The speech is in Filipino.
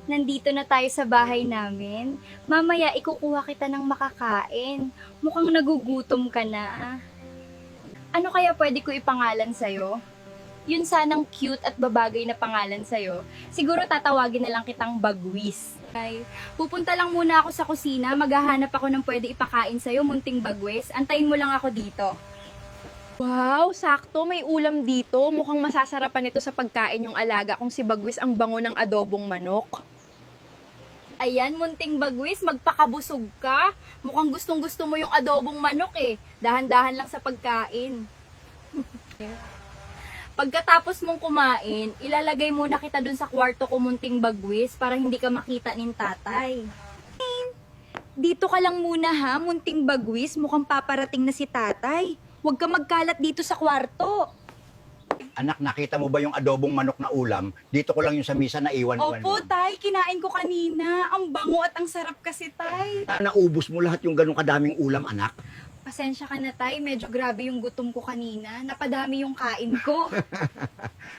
Nandito na tayo sa bahay namin. Mamaya ikukuha kita ng makakain. Mukhang nagugutom ka na. Ano kaya pwede ko ipangalan sa'yo? Yun sanang cute at babagay na pangalan sa'yo. Siguro tatawagin na lang kitang Bagwis. Ay, pupunta lang muna ako sa kusina. Maghahanap ako ng pwede ipakain sa'yo, munting Bagwis. Antayin mo lang ako dito. Wow, sakto. May ulam dito. Mukhang masasarapan ito sa pagkain yung alaga kung si Bagwis ang bango ng adobong manok. Ayan, munting Bagwis, magpakabusog ka. Mukhang gustong-gusto mo yung adobong manok eh. Dahan-dahan lang sa pagkain. Pagkatapos mong kumain, ilalagay muna kita dun sa kwarto ko, munting Bagwis, para hindi ka makita nin tatay. Dito ka lang muna ha, munting Bagwis, mukhang paparating na si tatay. Huwag ka magkalat dito sa kwarto. Anak, nakita mo ba yung adobong manok na ulam? Dito ko lang yung sa misa na iwan. Opo, tay, kinain ko kanina. Ang bango at ang sarap kasi, tay. Naubos mo lahat yung ganong kadaming ulam, anak. Pasensya ka na, tay. Medyo grabe yung gutom ko kanina. Napadami yung kain ko.